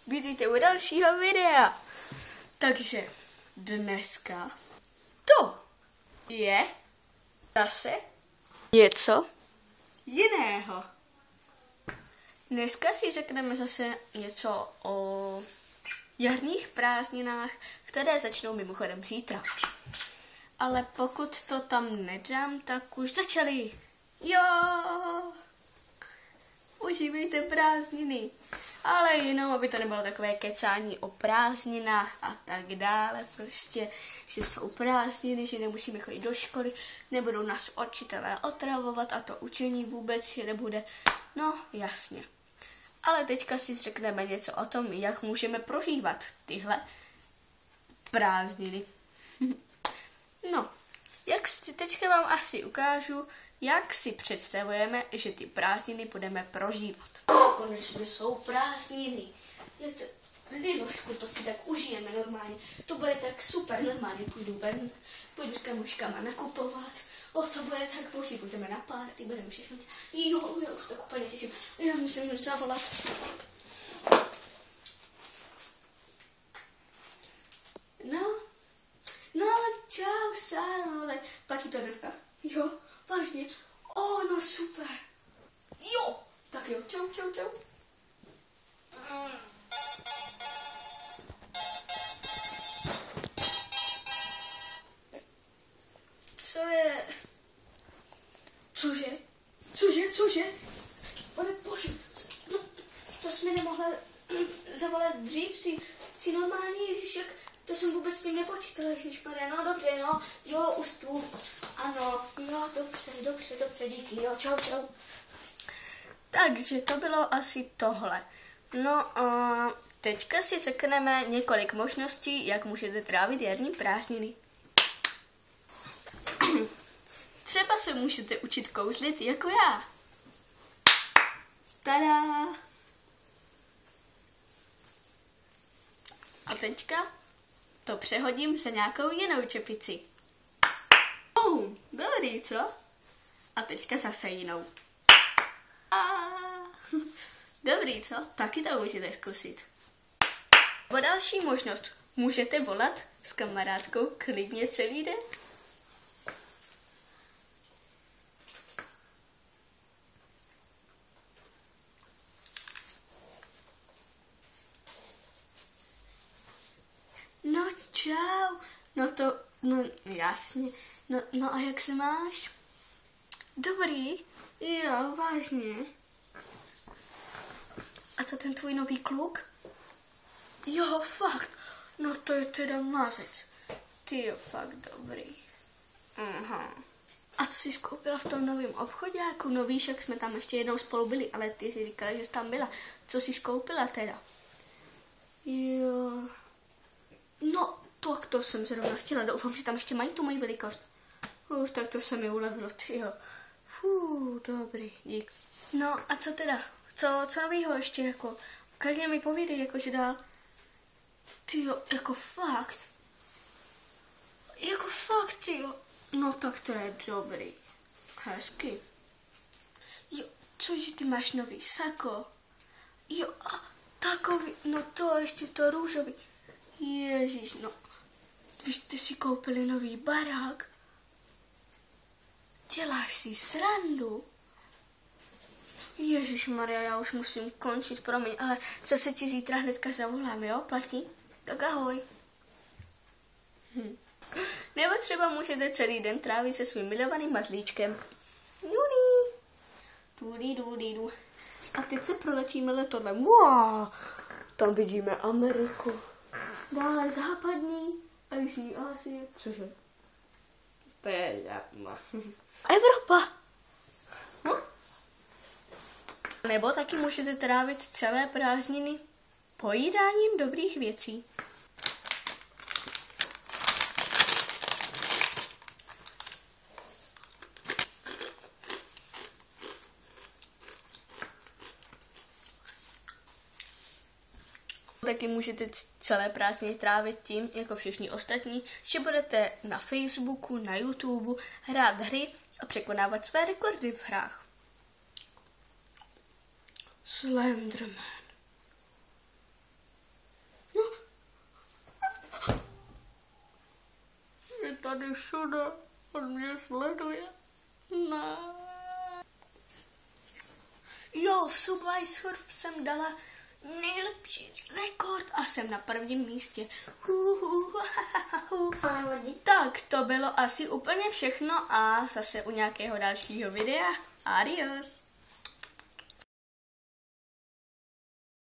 vítejte u dalšího videa. Takže dneska to je zase něco jiného. Dneska si řekneme zase něco o jarních prázdninách, které začnou mimochodem zítra. Ale pokud to tam nedám, tak už začaly. Jo! Užívejte prázdniny. Ale jenom, aby to nebylo takové kecání o prázdninách a tak dále. Prostě, že jsou prázdniny, že nemusíme chodit do školy, nebudou nás učitelé otravovat a to učení vůbec nebude. No, jasně. Ale teďka si řekneme něco o tom, jak můžeme prožívat tyhle prázdniny. No, teďka vám asi ukážu, jak si představujeme, že ty prázdniny budeme prožívat. Konečně jsou prázdniny. Lidošku, to si tak užijeme normálně. To bude tak super, normálně půjdu s kamoškama nakupovat. To bude tak boží, budeme na party, budeme všechno. Jo, já už tak úplně těším. Já musím zavolat. No ale čau, Sáro, no tak platí to dneska. Jo, vážně. No super. Jo, tak jo, čau. Co je? Cože? Pane bože, no, to jsme nemohli zavolat dřív, si normálně, ježiš, jak to jsem vůbec s tím nepočítala, ježišmarja, no dobře, no, jo, už tu, ano, jo, dobře, díky, jo, čau. Takže to bylo asi tohle. No a teďka si řekneme několik možností, jak můžete trávit jarní prázdniny. Třeba se můžete učit kouzlit jako já. Tada! A teďka to přehodím za nějakou jinou čepici. Dobrý, co? A teďka zase jinou. Dobrý, co? Taky to můžete zkusit. Po další možnost. Můžete volat s kamarádkou klidně celý den. No čau, no jasně, no a jak se máš? Dobrý, jo, vážně. A co ten tvůj nový kluk? Jo, fakt, no to je teda mazec. Ty jo, fakt dobrý. Aha. A co jsi koupila v tom novém obchodáku? No víš, jak jsme tam ještě jednou spolu byli, ale ty jsi říkala, že jsi tam byla. Co jsi koupila teda? Jo... No, tak to jsem zrovna chtěla. Doufám, že tam ještě mají tu moji velikost. Tak to se mi ulevilo, tyjo. Dobrý, dík. No a co teda? Co novýho ještě jako? Klidně mi povídej, jakože dál. Tyjo, jako fakt, tyjo. No tak to je dobrý. Hezky. Jo, cože ty máš nový sako? Jo, a takový, no to ještě to růžový. Ježíš, no, vy jste si koupili nový barák? Děláš si srandu? Ježišmarja, já už musím končit, promiň, ale zase ti zítra hnedka zavolám, jo, platí? Tak ahoj. Nebo třeba můžete celý den trávit se svým milovaným mazlíčkem. Dudí. A teď se proletíme letadlem. Wow, tam vidíme Ameriku. Dále západní a jižní Asie. Cože? To je Evropa. Nebo taky můžete trávit celé prázdniny pojídáním dobrých věcí. Taky můžete celé prázdniny trávit tím, jako všichni ostatní, že budete na Facebooku, na YouTube hrát hry a překonávat své rekordy v hrách. Slenderman. tady všude, on mě sleduje. Ne. Jo, v Subway Surf jsem dala nejlepší rekord a jsem na prvním místě. Tak to bylo asi úplně všechno a zase u nějakého dalšího videa. Adios.